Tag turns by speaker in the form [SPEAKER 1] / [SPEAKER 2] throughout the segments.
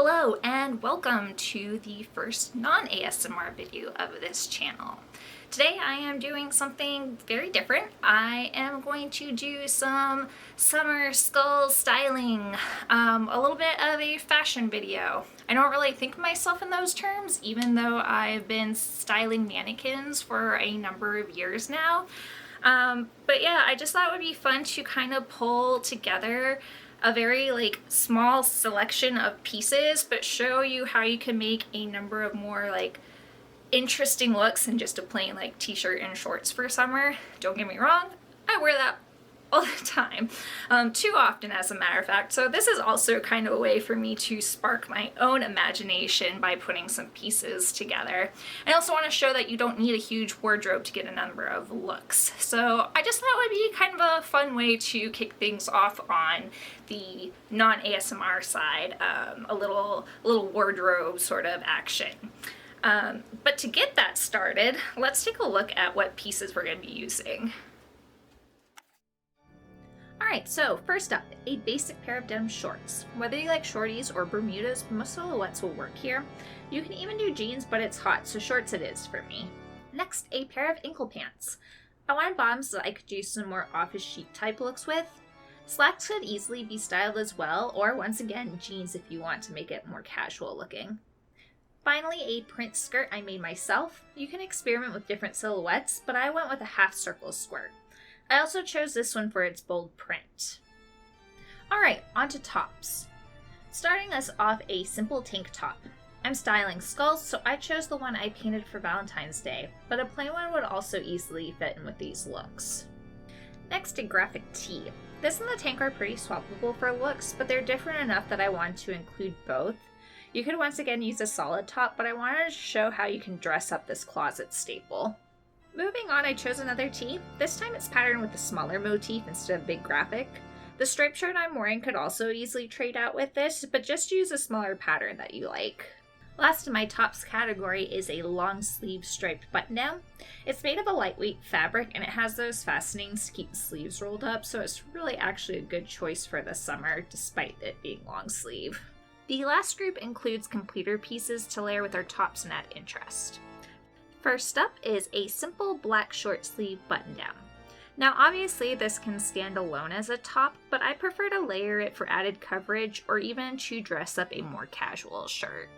[SPEAKER 1] Hello and welcome to the first non-ASMR video of this channel. Today I am doing something very different. I am going to do some summer skull styling, a little bit of a fashion video. I don't really think of myself in those terms, even though I've been styling mannequins for a number of years now. But yeah, I just thought it would be fun to kind of pull together a very small selection of pieces, but show you how you can make a number of more interesting looks than just a plain t-shirt and shorts for summer. Don't get me wrong, I wear that all the time, too often as a matter of fact. So this is also kind of a way for me to spark my own imagination by putting some pieces together. I also want to show that you don't need a huge wardrobe to get a number of looks. So I just thought it would be kind of a fun way to kick things off on the non-ASMR side, a little wardrobe sort of action. But to get that started, let's take a look at what pieces we're going to be using. Alright, so first up, a basic pair of denim shorts. Whether you like shorties or Bermudas, most silhouettes will work here. You can even do jeans, but it's hot, so shorts it is for me. Next, a pair of ankle pants. I wanted bottoms that I could do some more office chic type looks with. Slacks could easily be styled as well, or once again, jeans if you want to make it more casual looking. Finally, a print skirt I made myself. You can experiment with different silhouettes, but I went with a half circle skirt. I also chose this one for its bold print. Alright, on to tops. Starting us off, a simple tank top. I'm styling skulls, so I chose the one I painted for Valentine's Day, but a plain one would also easily fit in with these looks. Next, a graphic tee. This and the tank are pretty swappable for looks, but they're different enough that I wanted to include both. You could once again use a solid top, but I wanted to show how you can dress up this closet staple. Moving on, I chose another tee. This time it's patterned with a smaller motif instead of big graphic. The striped shirt I'm wearing could also easily trade out with this, but just use a smaller pattern that you like. Last in my tops category is a long sleeve striped button down. It's made of a lightweight fabric and it has those fastenings to keep the sleeves rolled up, so it's really actually a good choice for the summer despite it being long sleeve. The last group includes completer pieces to layer with our tops and add interest. First up is a simple black short sleeve button down. Now obviously this can stand alone as a top, but I prefer to layer it for added coverage or even to dress up a more casual shirt.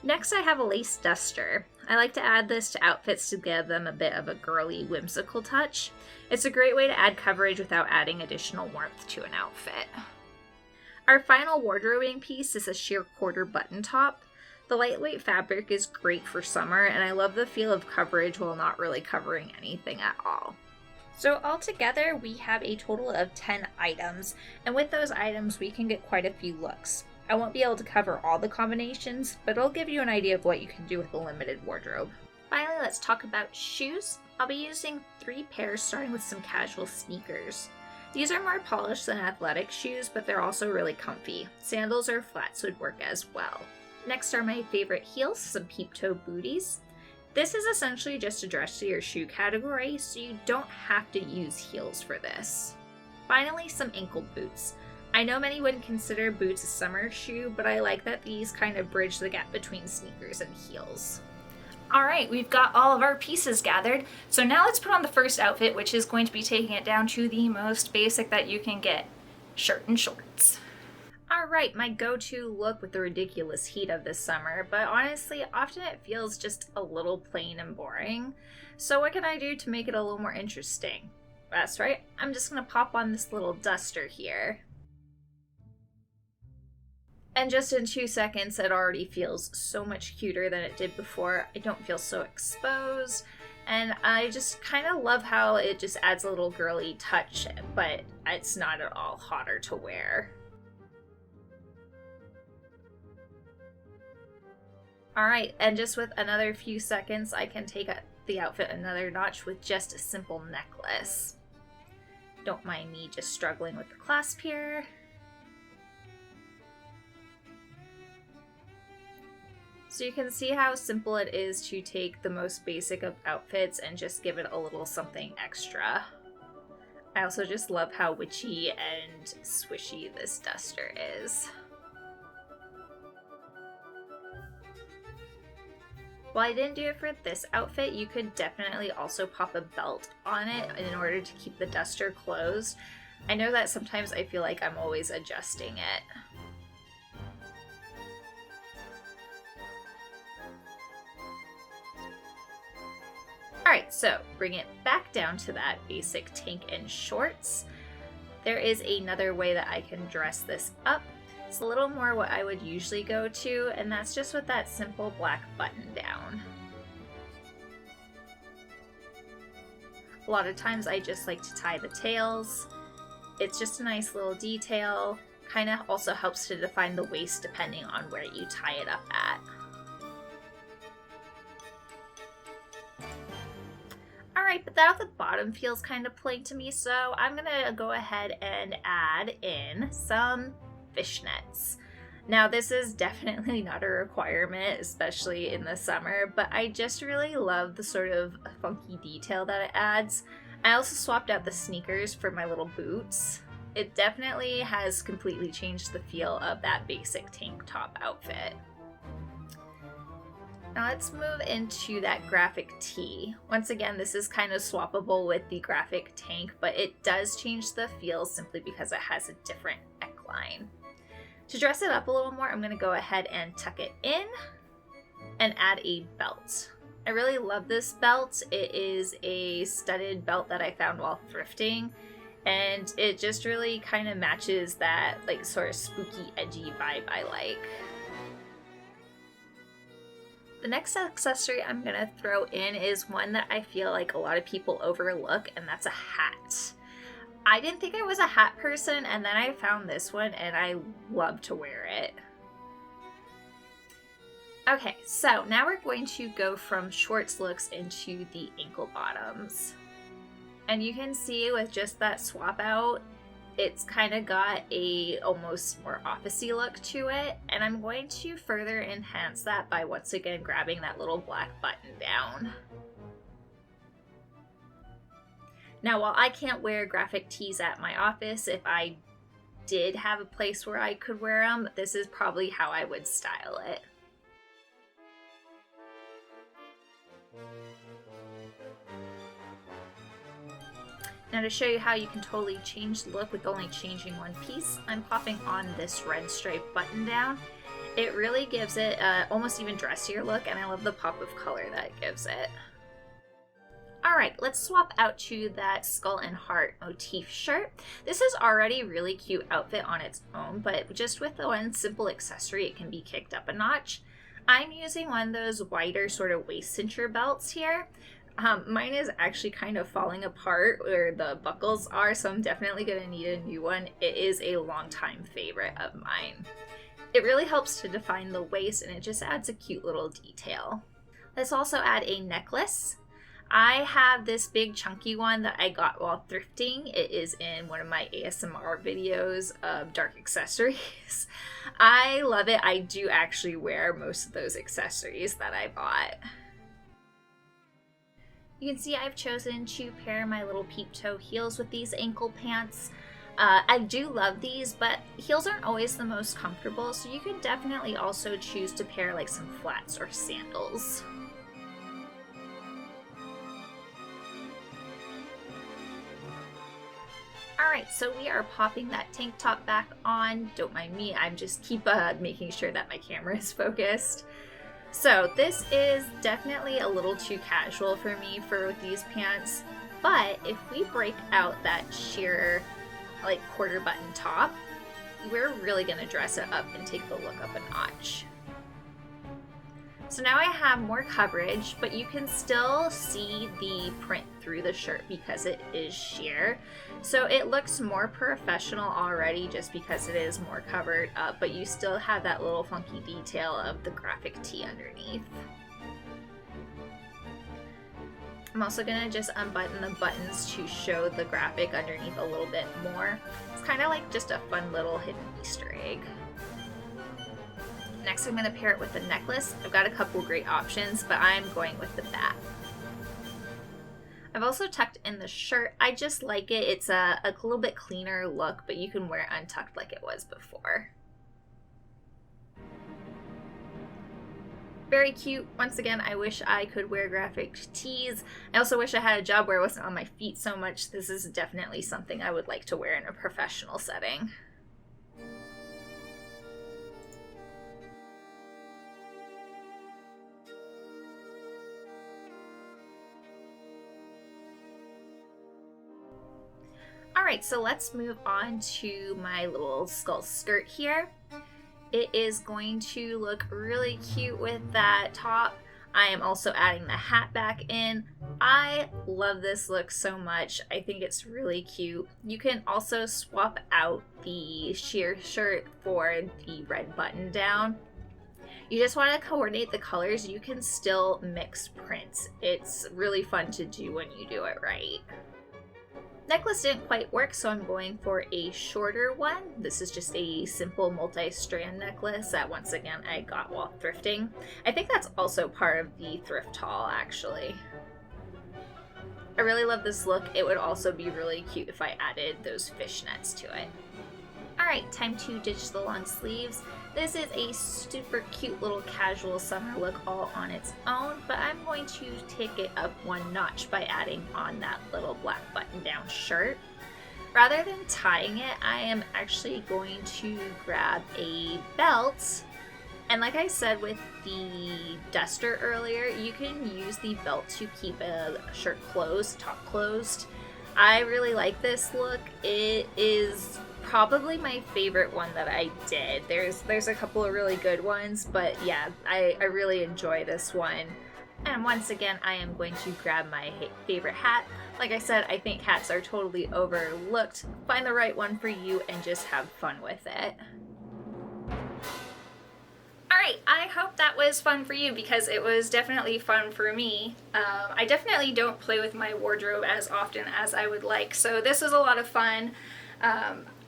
[SPEAKER 1] Next I have a lace duster. I like to add this to outfits to give them a bit of a girly, whimsical touch. It's a great way to add coverage without adding additional warmth to an outfit. Our final wardrobing piece is a sheer quarter button top. The lightweight fabric is great for summer, and I love the feel of coverage while not really covering anything at all. So altogether, we have a total of 10 items, and with those items, we can get quite a few looks. I won't be able to cover all the combinations, but it'll give you an idea of what you can do with a limited wardrobe. Finally, let's talk about shoes. I'll be using 3 pairs, starting with some casual sneakers. These are more polished than athletic shoes, but they're also really comfy. Sandals or flats would work as well. Next are my favorite heels, some peep-toe booties. This is essentially just a dress to your shoe category, so you don't have to use heels for this. Finally, some ankle boots. I know many wouldn't consider boots a summer shoe, but I like that these kind of bridge the gap between sneakers and heels. Alright, we've got all of our pieces gathered, so now let's put on the first outfit, which is going to be taking it down to the most basic that you can get, shirt and shorts. Alright, my go-to look with the ridiculous heat of this summer, but honestly, often it feels just a little plain and boring. So what can I do to make it a little more interesting? That's right, I'm just going to pop on this little duster here. And just in 2 seconds, it already feels so much cuter than it did before. I don't feel so exposed, and I just kind of love how it just adds a little girly touch, but it's not at all hotter to wear. Alright, and just with another few seconds, I can take the outfit another notch with just a simple necklace. Don't mind me just struggling with the clasp here. So you can see how simple it is to take the most basic of outfits and just give it a little something extra. I also just love how witchy and swishy this duster is. While I didn't do it for this outfit, you could definitely also pop a belt on it in order to keep the duster closed. I know that sometimes I feel like I'm always adjusting it. Alright, so bring it back down to that basic tank and shorts. There is another way that I can dress this up. It's a little more what I would usually go to, and that's just with that simple black button down. A lot of times I just like to tie the tails. It's just a nice little detail. Kind of also helps to define the waist depending on where you tie it up at. Alright, but that at the bottom feels kind of plain to me, so I'm gonna go ahead and add in some fishnets. Now this is definitely not a requirement, especially in the summer, but I just really love the sort of funky detail that it adds. I also swapped out the sneakers for my little boots. It definitely has completely changed the feel of that basic tank top outfit. Now let's move into that graphic tee. Once again, this is kind of swappable with the graphic tank, but it does change the feel simply because it has a different neckline. To dress it up a little more, I'm going to go ahead and tuck it in and add a belt. I really love this belt. It is a studded belt that I found while thrifting, and it just really kind of matches that like sort of spooky, edgy vibe I like. The next accessory I'm going to throw in is one that I feel like a lot of people overlook, and that's a hat. I didn't think I was a hat person, and then I found this one and I love to wear it. Okay, so now we're going to go from shorts looks into the ankle bottoms. And you can see with just that swap out, it's kind of got a almost more office-y look to it, and I'm going to further enhance that by once again grabbing that little black button down. Now, while I can't wear graphic tees at my office, if I did have a place where I could wear them, this is probably how I would style it. Now to show you how you can totally change the look with only changing one piece, I'm popping on this red stripe button down. It really gives it a almost even dressier look, and I love the pop of color that it gives it. Alright, let's swap out to that skull and heart motif shirt. This is already a really cute outfit on its own, but just with the one simple accessory, it can be kicked up a notch. I'm using one of those wider sort of waist cincher belts here. Mine is actually kind of falling apart where the buckles are, so I'm definitely going to need a new one. It is a longtime favorite of mine. It really helps to define the waist, and it just adds a cute little detail. Let's also add a necklace. I have this big chunky one that I got while thrifting. It is in one of my ASMR videos of dark accessories. I love it. I do actually wear most of those accessories that I bought. You can see I've chosen to pair my little peep toe heels with these ankle pants. I do love these, but heels aren't always the most comfortable, so you can definitely also choose to pair like some flats or sandals. Alright, so we are popping that tank top back on. Don't mind me, I'm just keep making sure that my camera is focused. So this is definitely a little too casual for me for these pants, but if we break out that sheer like quarter button top, we're really gonna dress it up and take the look up a notch. So now I have more coverage, but you can still see the print through the shirt because it is sheer. So it looks more professional already just because it is more covered up, but you still have that little funky detail of the graphic tee underneath. I'm also gonna just unbutton the buttons to show the graphic underneath a little bit more. It's kind of like just a fun little hidden Easter egg. Next, I'm going to pair it with a necklace. I've got a couple great options, but I'm going with the bat. I've also tucked in the shirt. I just like it. It's a little bit cleaner look, but you can wear it untucked like it was before. Very cute. Once again, I wish I could wear graphic tees. I also wish I had a job where I wasn't on my feet so much. This is definitely something I would like to wear in a professional setting. Alright, so let's move on to my little skull skirt here. It is going to look really cute with that top. I am also adding the hat back in. I love this look so much. I think it's really cute. You can also swap out the sheer shirt for the red button down. You just want to coordinate the colors. You can still mix prints. It's really fun to do when you do it right. Necklace didn't quite work, so I'm going for a shorter one. This is just a simple multi-strand necklace that, once again, I got while thrifting. I think that's also part of the thrift haul, actually. I really love this look. It would also be really cute if I added those fishnets to it. Alright, time to ditch the long sleeves. This is a super cute little casual summer look all on its own, but I'm going to take it up one notch by adding on that little black button-down shirt. Rather than tying it, I am actually going to grab a belt. And like I said with the duster earlier, you can use the belt to keep a shirt closed, top closed. I really like this look. It is probably my favorite one that I did. There's a couple of really good ones, but yeah, I really enjoy this one. And once again, I am going to grab my favorite hat. Like I said, I think hats are totally overlooked. Find the right one for you and just have fun with it. Alright, I hope that was fun for you because it was definitely fun for me. I definitely don't play with my wardrobe as often as I would like, so this was a lot of fun.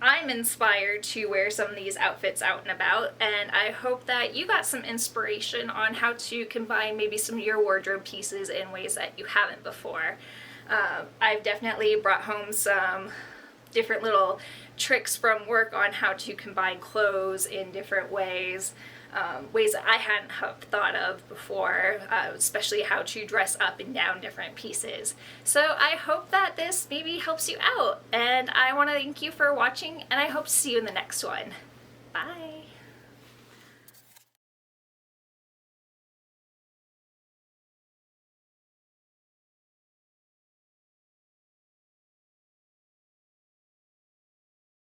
[SPEAKER 1] I'm inspired to wear some of these outfits out and about, and I hope that you got some inspiration on how to combine maybe some of your wardrobe pieces in ways that you haven't before. I've definitely brought home some different little tricks from work on how to combine clothes in different ways. Ways that I hadn't thought of before, especially how to dress up and down different pieces. So I hope that this maybe helps you out, and I want to thank you for watching, and I hope to see you in the next one. Bye!